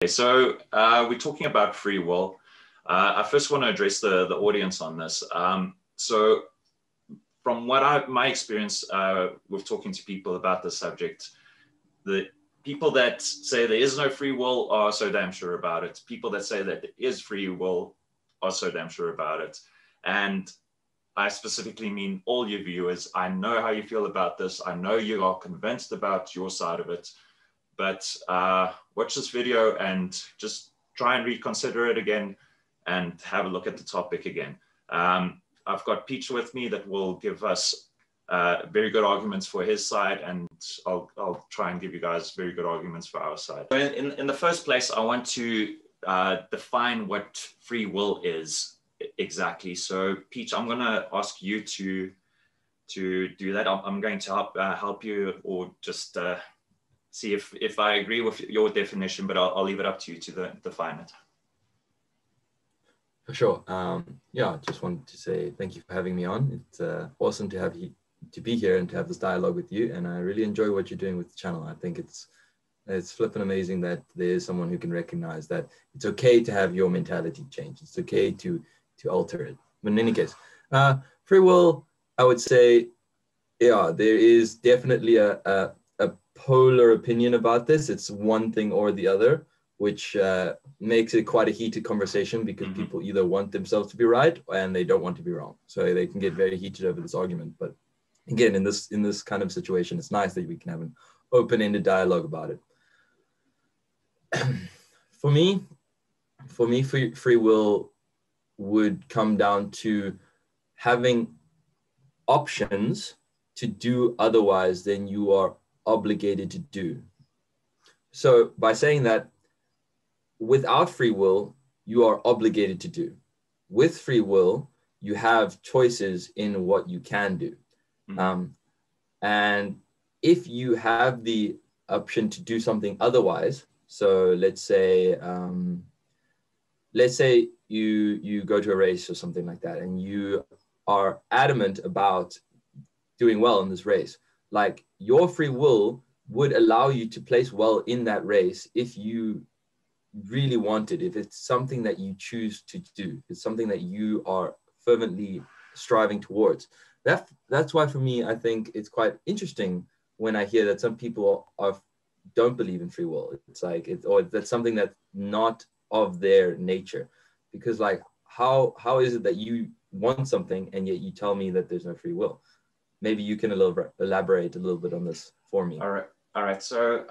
So we're talking about free will. I first want to address the audience on this. So from what my experience with talking to people about this subject, the people that say there is no free will are so damn sure about it. People that say that there is free will are so damn sure about it. And I specifically mean all your viewers. I know how you feel about this. I know you are convinced about your side of it, but watch this video and just try and reconsider it again and have a look at the topic again. I've got Peach with me that will give us very good arguments for his side, and I'll try and give you guys very good arguments for our side. In the first place, I want to define what free will is exactly. So Peach, I'm going to ask you to do that. I'm going to help you, or just see if I agree with your definition, but I'll leave it up to you to define it. For sure. Yeah, I just wanted to say thank you for having me on. It's awesome to be here and to have this dialogue with you. And I really enjoy what you're doing with the channel. I think it's flipping amazing that there is someone who can recognize that it's okay to have your mentality change. It's okay to alter it. But in any case, free will, I would say, yeah, there is definitely a polar opinion about this. It's one thing or the other, which makes it quite a heated conversation, because people either want themselves to be right and they don't want to be wrong. So they can get very heated over this argument. But again, in this kind of situation, it's nice that we can have an open-ended dialogue about it. For me, free will would come down to having options to do otherwise than you are obligated to do. So by saying that, without free will, you are obligated to do. With free will, you have choices in what you can do. And if you have the option to do something otherwise, so let's say you go to a race or something like that, and you are adamant about doing well in this race, like your free will would allow you to place well in that race if you really want it, if it's something that you choose to do, it's something that you are fervently striving towards. That's why for me, I think it's quite interesting when I hear that some people don't believe in free will. It's like or that's something that's not of their nature, because like how is it that you want something and yet you tell me that there's no free will? Maybe you can elaborate a little bit on this for me. All right. So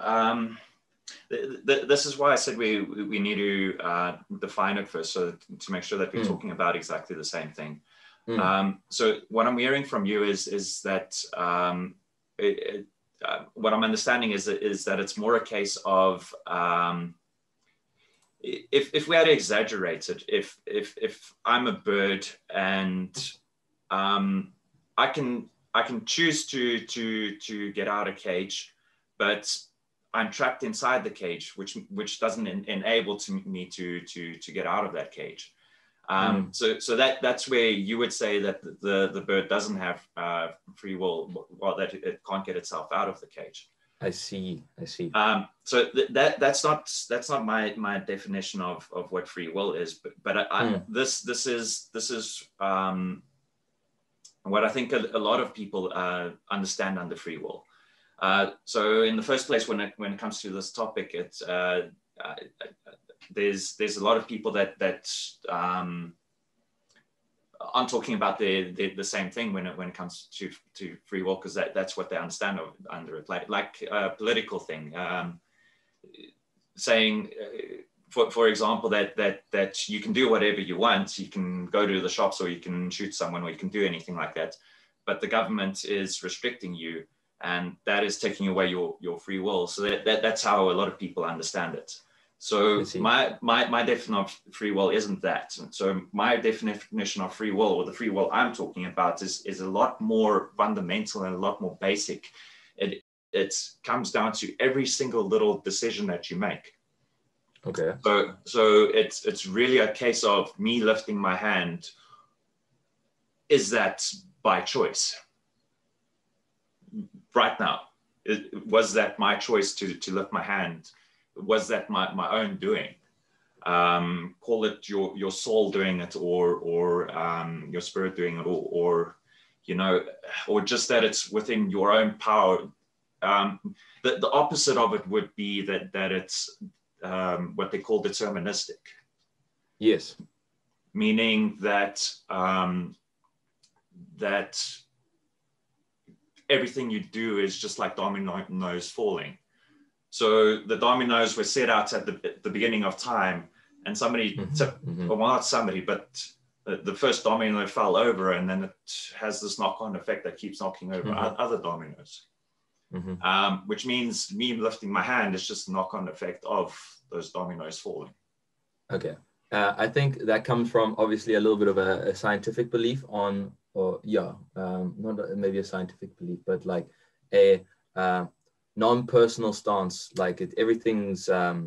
this is why I said we need to define it first, so to make sure that we're talking about exactly the same thing. So what I'm hearing from you is that what I'm understanding is that it's more a case of if we had to exaggerate it, if I'm a bird and I can choose to get out of a cage, but I'm trapped inside the cage, which doesn't enable me to get out of that cage. So that's where you would say that the bird doesn't have free will, or that it can't get itself out of the cage. I see. So that's not my definition of what free will is, but this is what I think a lot of people understand under free will. So in the first place, when it comes to this topic, it's there's a lot of people that aren't talking about the same thing when it comes to free will, because that's what they understand under it, like a political thing, saying for example that you can do whatever you want, you can go to the shops, or you can shoot someone, or you can do anything like that, but the government is restricting you, and that is taking away your free will. So that's how a lot of people understand it. So my definition of free will isn't that. So my definition of free will, or the free will I'm talking about, is a lot more fundamental and a lot more basic. It comes down to every single little decision that you make. Okay. So it's really a case of me lifting my hand. Is that by choice? Right now, was that my choice to lift my hand? was that my own doing? Call it your soul doing it, or your spirit doing it, or or just that it's within your own power. The opposite of it would be that it's what they call deterministic. Yes. Meaning that that everything you do is just like dominoes falling. So the dominoes were set out at the beginning of time, and somebody, well, not somebody, but the first domino fell over, and then it has this knock-on effect that keeps knocking over other dominoes. Which means me lifting my hand is just a knock-on effect of those dominoes falling. Okay. I think that comes from obviously a little bit of a scientific belief on, not maybe a scientific belief, but like a non-personal stance, like everything's a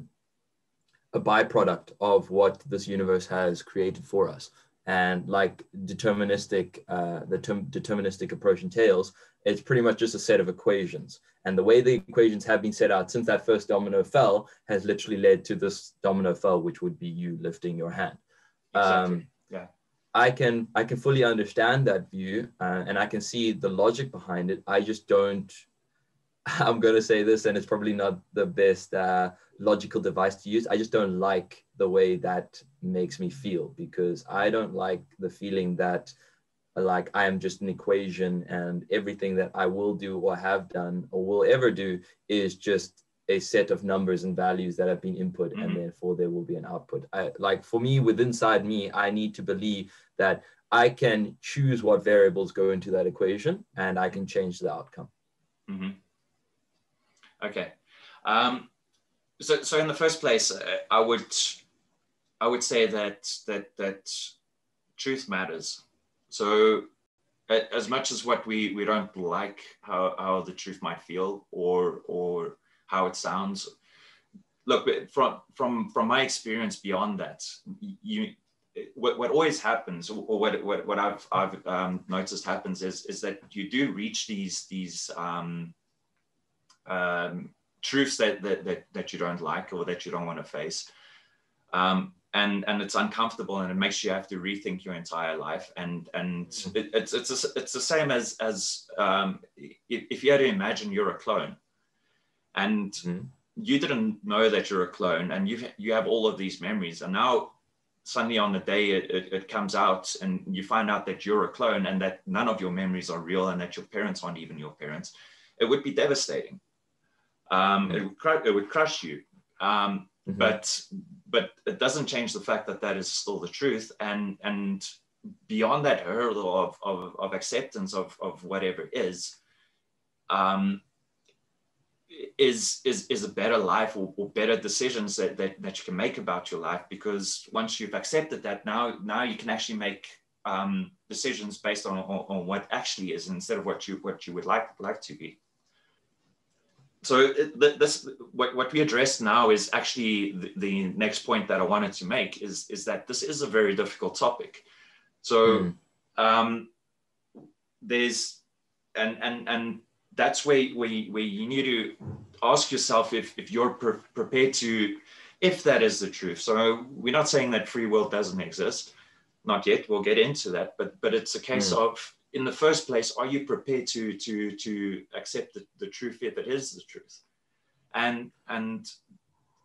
byproduct of what this universe has created for us. And like deterministic, deterministic approach entails, it's pretty much just a set of equations. And the way the equations have been set out since that first domino fell has literally led to this domino fell, which would be you lifting your hand. Exactly. Yeah. I can fully understand that view, and I can see the logic behind it. I just don't, I'm going to say this, and it's probably not the best logical device to use. I just don't like the way that makes me feel, because I don't like the feeling that like I am just an equation and everything that I will do or have done or will ever do is just a set of numbers and values that have been input, and therefore there will be an output. Like for me, inside me, I need to believe that I can choose what variables go into that equation, and I can change the outcome. Okay. So in the first place, I would say that truth matters. So as much as what we don't like how the truth might feel or how it sounds, look, from my experience beyond that, what always happens, or what I've noticed happens is that you do reach these truths that you don't like or that you don't want to face. And it's uncomfortable, and it makes you have to rethink your entire life. And it's the same as if you had to imagine you're a clone, and you didn't know that you're a clone, and you have all of these memories, and now suddenly on the day it comes out, and you find out that you're a clone, and that none of your memories are real, and that your parents aren't even your parents. It would be devastating. It would crush you. But it doesn't change the fact that is still the truth. And beyond that hurdle of acceptance of whatever is a better life or better decisions that you can make about your life. Because once you've accepted that, now you can actually make decisions based on what actually is, instead of what you would like to be. So what we addressed now is actually the next point that I wanted to make is that this is a very difficult topic. So there's and that's where you need to ask yourself if you're prepared to, if that is the truth. So we're not saying that free will doesn't exist, not yet. We'll get into that, but it's a case of, in the first place, are you prepared to accept the truth if it is the truth? And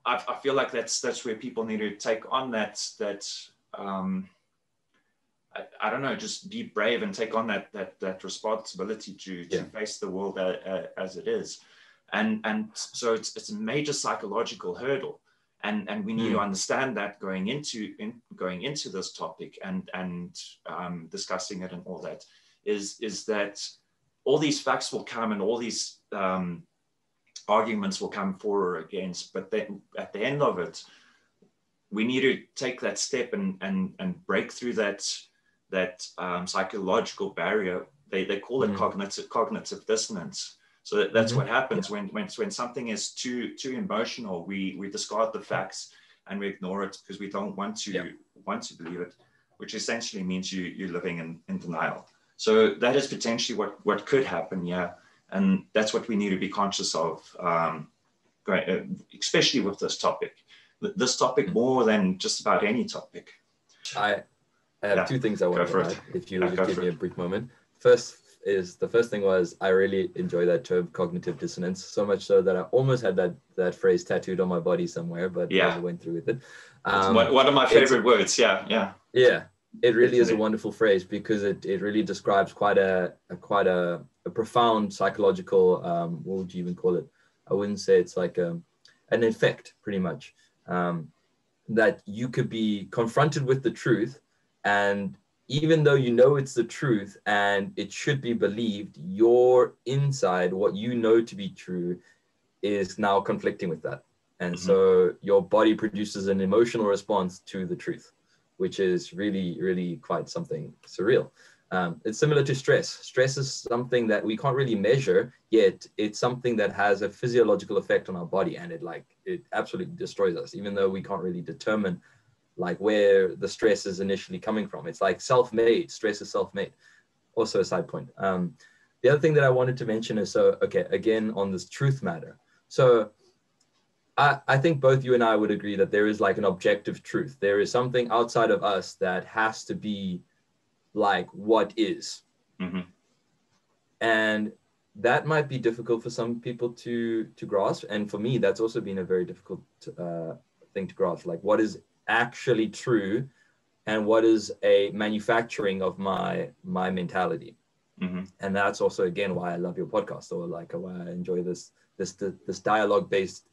I feel like that's where people need to take on that I don't know, just be brave and take on that responsibility to face the world as it is. And so it's a major psychological hurdle. And we need to understand that going into this topic and discussing it and all that. Is that all these facts will come, and all these arguments will come for or against, but then at the end of it, we need to take that step and break through that psychological barrier. They call it cognitive dissonance. So that's what happens when something is too emotional. We discard the facts and we ignore it because we don't want to believe it, which essentially means you're living in denial. So that is potentially what could happen, and that's what we need to be conscious of especially with this topic. This topic more than just about any topic. I have two things I want to add, if you would just give me a brief moment. The first thing was, I really enjoy that term cognitive dissonance, so much so that I almost had that phrase tattooed on my body somewhere, but never went through with it. One of my favorite words. Yeah, it really is a wonderful phrase, because it really describes quite a profound psychological, what would you even call it? I wouldn't say it's like an effect, pretty much, that you could be confronted with the truth, and even though you know it's the truth and it should be believed, your inside, what you know to be true, is now conflicting with that. And so your body produces an emotional response to the truth, which is really, really quite something surreal. It's similar to stress. Stress is something that we can't really measure, yet it's something that has a physiological effect on our body, and it absolutely destroys us, even though we can't really determine like where the stress is initially coming from. It's like self-made. Stress is self-made. Also a side point. The other thing that I wanted to mention is, again, on this truth matter. So I think both you and I would agree that there is like an objective truth. There is something outside of us that has to be like what is. And that might be difficult for some people to grasp. And for me, that's also been a very difficult thing to grasp. Like, what is actually true and what is a manufacturing of my mentality. And that's also, again, why I love your podcast, or like why I enjoy this dialogue based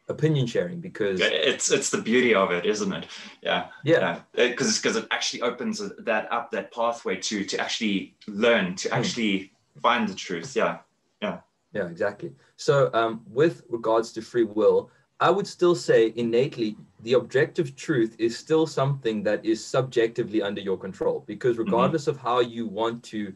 opinion sharing, because it's the beauty of it, isn't it? Because it actually opens that pathway to actually learn, to actually find the truth. Yeah, exactly. So with regards to free will, I would still say innately the objective truth is still something that is subjectively under your control, because regardless of how you want to,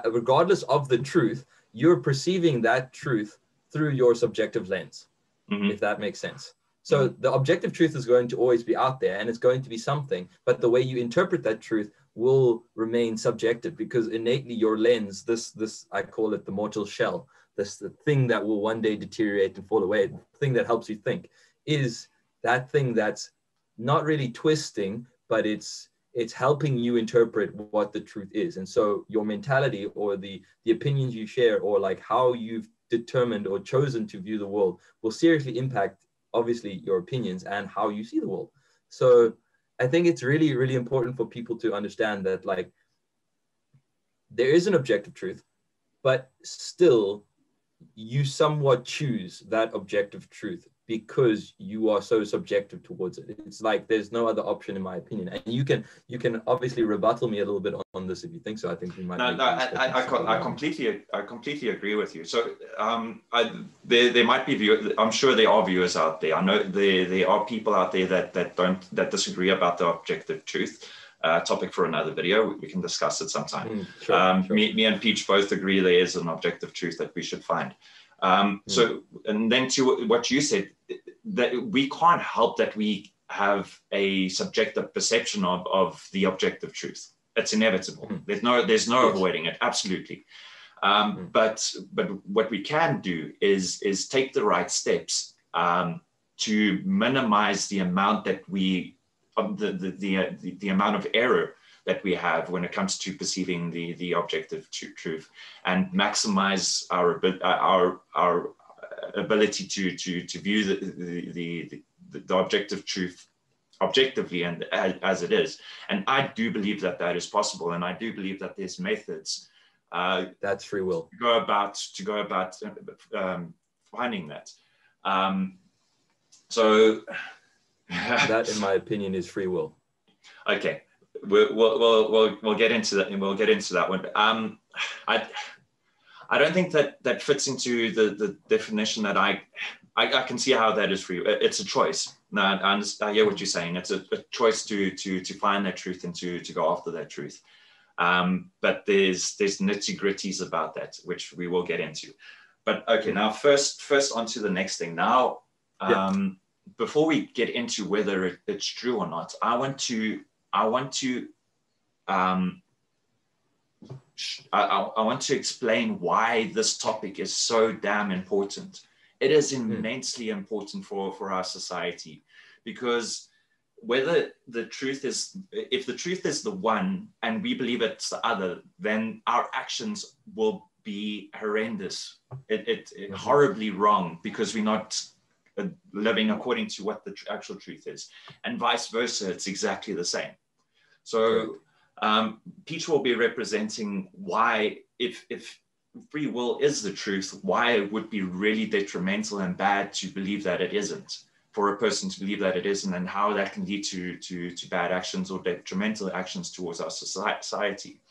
regardless of the truth, you're perceiving that truth through your subjective lens, if that makes sense. So the objective truth is going to always be out there, and it's going to be something, but the way you interpret that truth will remain subjective, because innately your lens, this I call it the mortal shell, the thing that will one day deteriorate and fall away, the thing that helps you think, is that thing that's not really twisting, but it's helping you interpret what the truth is. And so your mentality, or the opinions you share, or like how you've determined or chosen to view the world, will seriously impact, obviously, your opinions and how you see the world. So I think it's really, really important for people to understand that, like, there is an objective truth, but still you somewhat choose that objective truth because you are so subjective towards it. It's like there's no other option, in my opinion. And you can obviously rebuttal me a little bit on this if you think so. I think we might. I completely agree with you. So there might be viewers. I'm sure there are viewers out there. I know there are people out there that disagree about the objective truth. Topic for another video. We can discuss it sometime. Sure. Me and Peach both agree there is an objective truth that we should find. So, and then to what you said, that we can't help that we have a subjective perception of the objective truth. It's inevitable. There's no avoiding it. Absolutely. But what we can do is take the right steps to minimize the amount that the amount of error that we have when it comes to perceiving the objective truth, and maximize our ability to view the objective truth objectively and as it is. And I do believe that is possible, and I do believe that there's methods that's free will to go about finding that. So that, in my opinion, is free will. Okay, we'll get into that, and we'll get into that one. I don't think that fits into the definition that I can see how that is free. It's a choice. Now I hear what you're saying. It's a choice to find that truth and to go after that truth. But there's nitty-gritties about that, which we will get into. But okay, now first onto the next thing. Now, before we get into whether it's true or not, I want to explain why this topic is so damn important It is immensely important for our society, because whether the truth is, if the truth is the one and we believe it's the other, then our actions will be horrendous, horribly wrong, because we're not living according to what the actual truth is, and vice versa. It's exactly the same. So Peach will be representing why, if free will is the truth, why it would be really detrimental and bad to believe that it isn't, for a person to believe that it isn't, and how that can lead to bad actions or detrimental actions towards our society.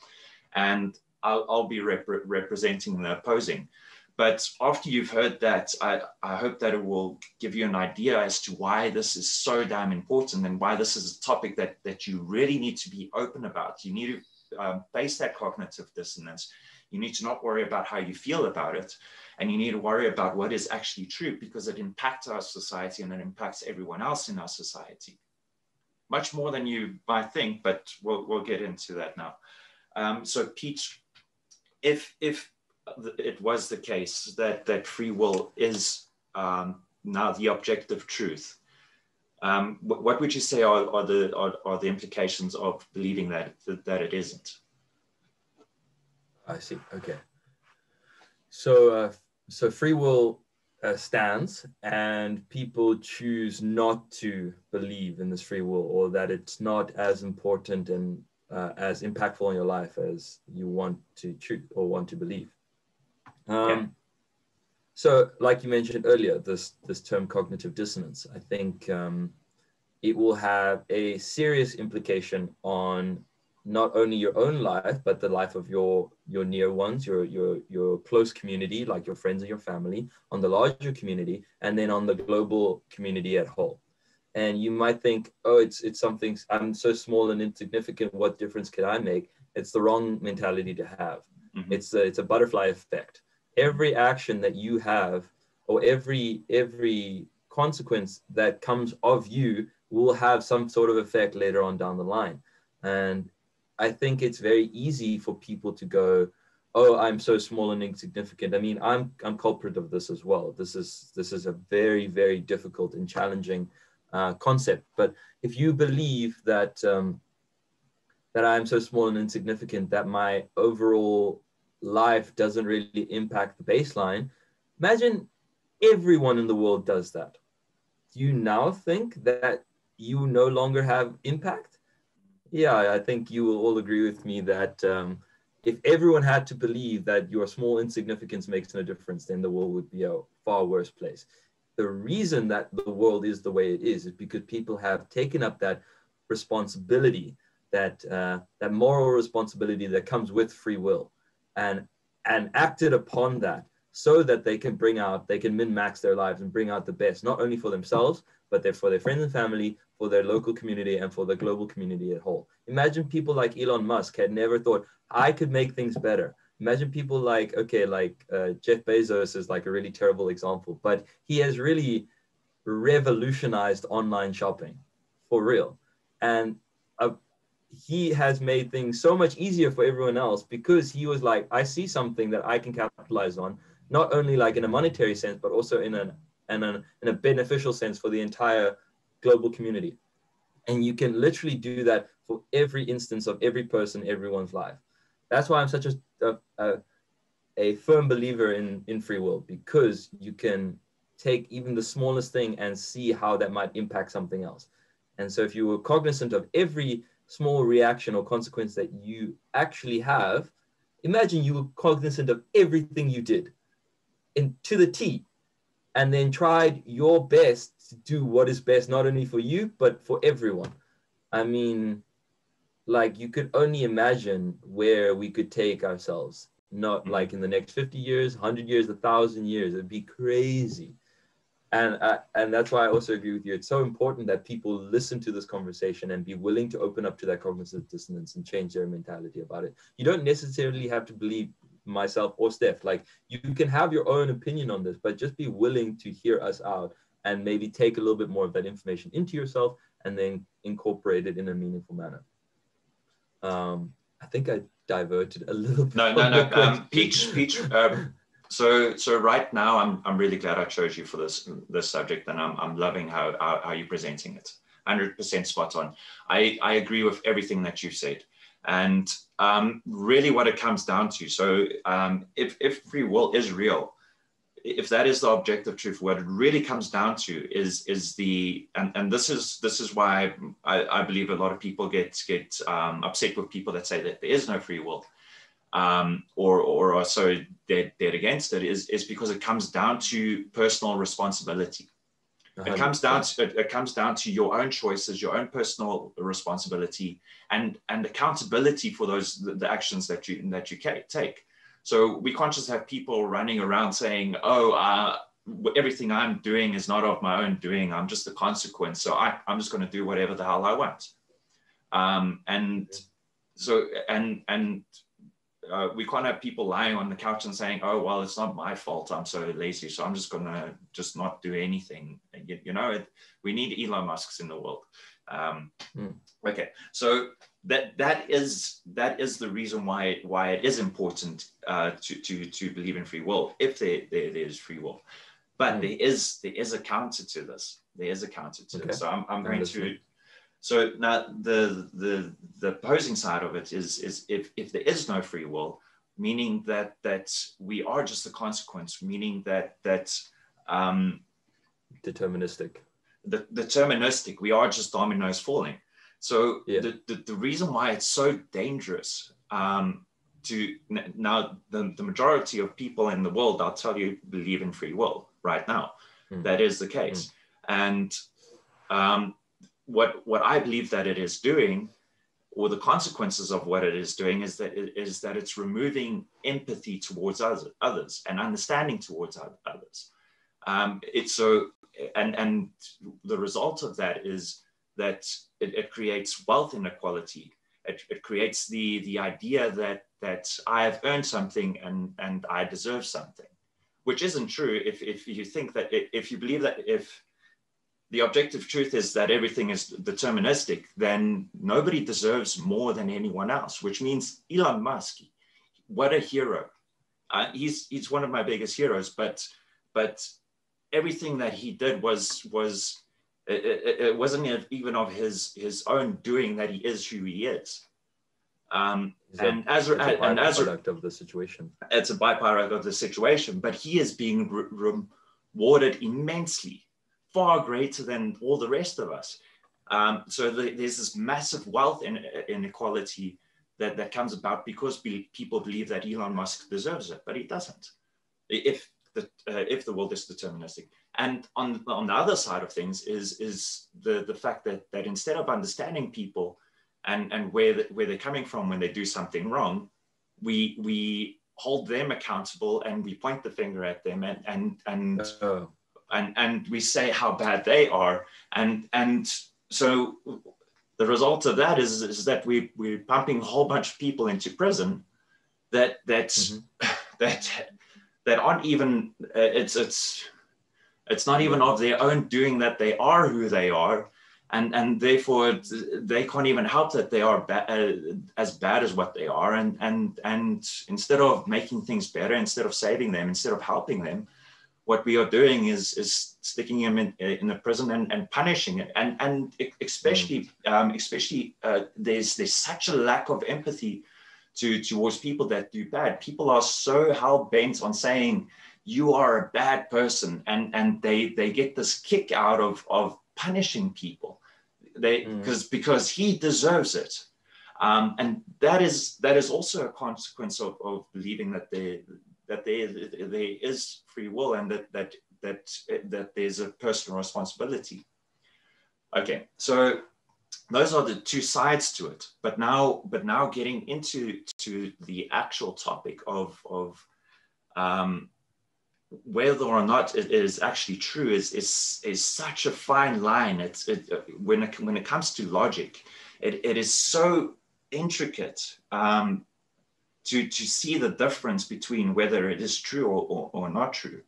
And I'll be representing the opposing. But after you've heard that, I hope that it will give you an idea as to why this is so damn important, and why this is a topic that you really need to be open about. You need to face that cognitive dissonance. You need to not worry about how you feel about it, and you need to worry about what is actually true, because it impacts our society and it impacts everyone else in our society. Much more than you might think, but we'll get into that now. So Peach, if it was the case that free will is now the objective truth, what would you say are the implications of believing that it isn't? I see. Okay. So free will stands, and people choose not to believe in this free will, or that it's not as important and as impactful in your life as you want to choose or want to believe. So like you mentioned earlier, this term cognitive dissonance, I think it will have a serious implication on not only your own life, but the life of your near ones, your close community, like your friends and your family, on the larger community, and then on the global community at whole. And you might think, oh, it's something, I'm so small and insignificant, what difference can I make? It's the wrong mentality to have. Mm-hmm. It's a butterfly effect. Every action that you have, or every consequence that comes of you, will have some sort of effect later on down the line. And I think it's very easy for people to go, oh, I'm so small and insignificant. I mean, I'm culprit of this as well. This is a very, very difficult and challenging concept. But if you believe that that I'm so small and insignificant that my overall life doesn't really impact the baseline, imagine everyone in the world does that. Do you now think that you no longer have impact? Yeah, I think you will all agree with me that if everyone had to believe that your small insignificance makes no difference, then the world would be a far worse place. The reason that the world is the way it is because people have taken up that responsibility, that moral responsibility that comes with free will, and acted upon that so that they can min-max their lives and bring out the best, not only for themselves, but for their friends and family, for their local community, and for the global community at whole. Imagine people like Elon Musk had never thought, I could make things better. Imagine people like Jeff Bezos is like a really terrible example, but he has really revolutionized online shopping for real. And he has made things so much easier for everyone else because he was like, I see something that I can capitalize on, not only like in a monetary sense, but also in a beneficial sense for the entire global community. And you can literally do that for every instance of every person, everyone's life. That's why I'm such a firm believer in free will, because you can take even the smallest thing and see how that might impact something else. And so if you were cognizant of every small reaction or consequence that you actually have, imagine you were cognizant of everything you did to the T, and then tried your best to do what is best, not only for you, but for everyone. I mean, like, you could only imagine where we could take ourselves, not like in the next 50 years, 100 years, 1,000 years. It'd be crazy. And that's why I also agree with you. It's so important that people listen to this conversation and be willing to open up to that cognitive dissonance and change their mentality about it. You don't necessarily have to believe myself or Steph. Like, you can have your own opinion on this, but just be willing to hear us out and maybe take a little bit more of that information into yourself and then incorporate it in a meaningful manner. I think I diverted a little bit. No. Peach. So right now, I'm really glad I chose you for this subject, and I'm loving how you're presenting it. 100% spot on. I agree with everything that you said, and really what it comes down to. So if free will is real, if that is the objective truth, what it really comes down to is the and this is why I believe a lot of people get upset with people that say that there is no free will. Or are so dead against it is because it comes down to personal responsibility. It comes down to your own choices, your own personal responsibility, and accountability for the actions that you take. So we can't just have people running around saying, "Oh, everything I'm doing is not of my own doing. I'm just a consequence. So I'm just going to do whatever the hell I want." We can't have people lying on the couch and saying, "Oh, well, it's not my fault. I'm so lazy, so I'm just gonna just not do anything." We need Elon Musks in the world. Okay, so that is the reason why it is important to believe in free will, if there is free will. But there is a counter to this. There is a counter to it. So I'm going to. So now the opposing side of it is if there is no free will, meaning that we are just a consequence, meaning that deterministic. Deterministic, we are just dominoes falling. So the reason why it's so dangerous to now the majority of people in the world, I'll tell you, believe in free will right now. That is the case. And what I believe that it is doing, or the consequences of what it is doing, is that it's removing empathy towards others and understanding towards others. It's so, and the result of that is that it creates wealth inequality. It creates the idea that I have earned something and I deserve something, which isn't true. If you think that, if you believe that, if the objective truth is that everything is deterministic, then nobody deserves more than anyone else, which means Elon Musk, what a hero. He's one of my biggest heroes, but everything that he did was it wasn't even of his own doing that he is who he is. It's a byproduct of the situation. It's a byproduct of the situation, but he is being rewarded immensely, far greater than all the rest of us. So there's this massive wealth inequality that comes about because people believe that Elon Musk deserves it, but he doesn't. If the world is deterministic. And on the other side of things is the fact that instead of understanding people and where they're coming from when they do something wrong, we hold them accountable and we point the finger at them and we say how bad they are, and so the result of that is that we're pumping a whole bunch of people into prison that aren't even it's not even of their own doing that they are who they are, and therefore they can't even help that they are as bad as what they are, and instead of making things better, instead of saving them, instead of helping them, what we are doing is sticking him in a prison and punishing it. And especially there's such a lack of empathy towards people that do bad. People are so hell-bent on saying you are a bad person, and they get this kick out of punishing people because he deserves it. And that is also a consequence of believing that there is free will and that there's a personal responsibility. Okay, so those are the two sides to it. But now getting into the actual topic of whether or not it is actually true is such a fine line. When it comes to logic, it is so intricate. To see the difference between whether it is true or not true.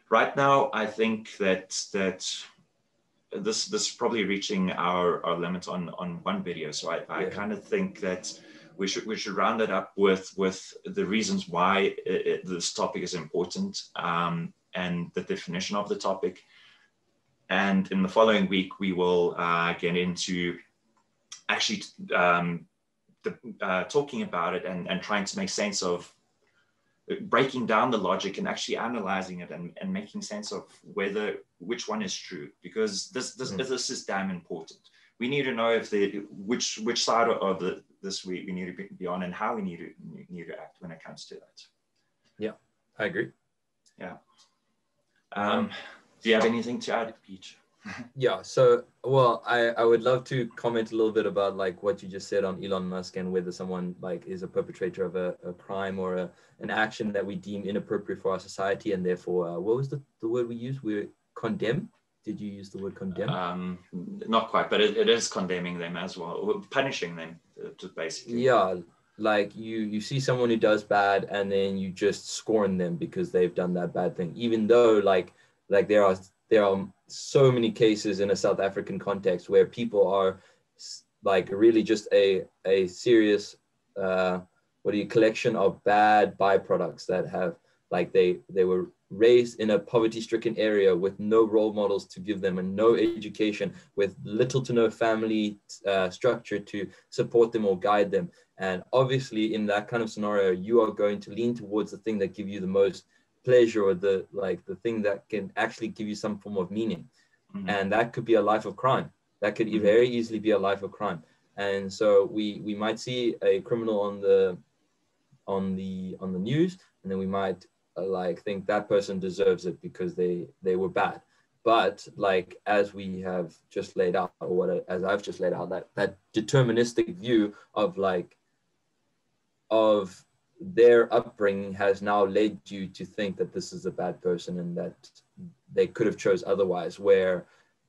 Right now, I think that this is probably reaching our limit on one video. So I kind of think that we should round it up with the reasons why this topic is important, and the definition of the topic. And in the following week, we will get into actually talking about it and trying to make sense of breaking down the logic and actually analyzing it and making sense of which one is true, because this is damn important. We need to know if which side of this we need to be on, and how we need to act when it comes to that. Yeah, I agree. Yeah. Do you have anything to add, Peach? Yeah, so, well, I would love to comment a little bit about like what you just said on Elon Musk, and whether someone like is a perpetrator of a crime or an action that we deem inappropriate for our society, and therefore, what was the word we used? We condemn? Did you use the word condemn? Not quite, but it is condemning them as well, punishing them, basically. Yeah, like you see someone who does bad, and then you just scorn them because they've done that bad thing, even though like there are so many cases in a South African context where people are like really just a serious collection of bad byproducts that have like they were raised in a poverty-stricken area with no role models to give them, and no education, with little to no family structure to support them or guide them. And obviously in that kind of scenario, you are going to lean towards the thing that gives you the most pleasure, or the thing that can actually give you some form of meaning. Mm-hmm. And that could be a life of crime. That could mm-hmm. very easily be a life of crime. And so we might see a criminal on the news, and then we might think that person deserves it because they were bad. But like, as we have just laid out, or as I've just laid out, that deterministic view of their upbringing has now led you to think that this is a bad person, and that they could have chose otherwise, where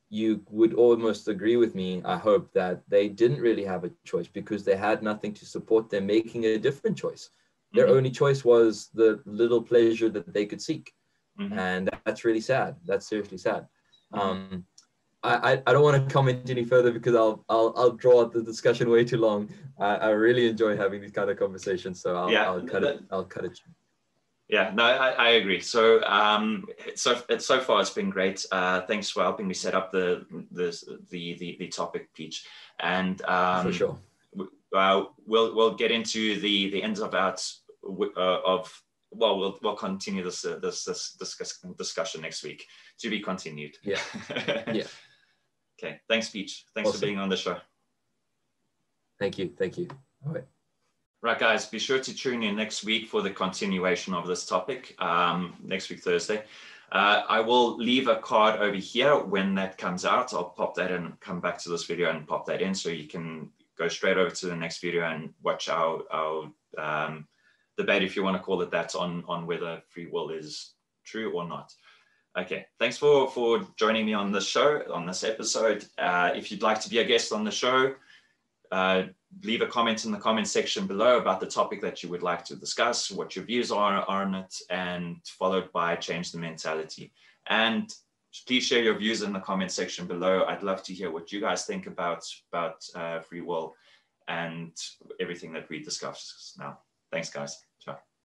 you would almost agree with me, I hope, that they didn't really have a choice, because they had nothing to support them making a different choice. Their mm-hmm. only choice was the little pleasure that they could seek. Mm-hmm. And that's really sad. That's seriously sad. Mm-hmm. I don't want to comment any further, because I'll draw out the discussion way too long. I really enjoy having these kind of conversations, so I'll cut it. Yeah, no, I agree. So so far it's been great. Thanks for helping me set up the topic, Peach. And for sure, we'll get into the ins and outs we'll continue this discussion next week, to be continued. Yeah. Yeah. Okay. Thanks, Peach. Thanks for being on the show. Thank you. All right. Right, guys, be sure to tune in next week for the continuation of this topic, next week, Thursday. I will leave a card over here when that comes out. I'll pop that in, come back to this video and pop that in, so you can go straight over to the next video and watch our debate, if you want to call it that, on whether free will is true or not. Okay, thanks for joining me on this show, on this episode. If you'd like to be a guest on the show, leave a comment in the comment section below about the topic that you would like to discuss, what your views are on it, and followed by change the mentality. And please share your views in the comment section below. I'd love to hear what you guys think about free will and everything that we discussed now. Thanks, guys. Ciao.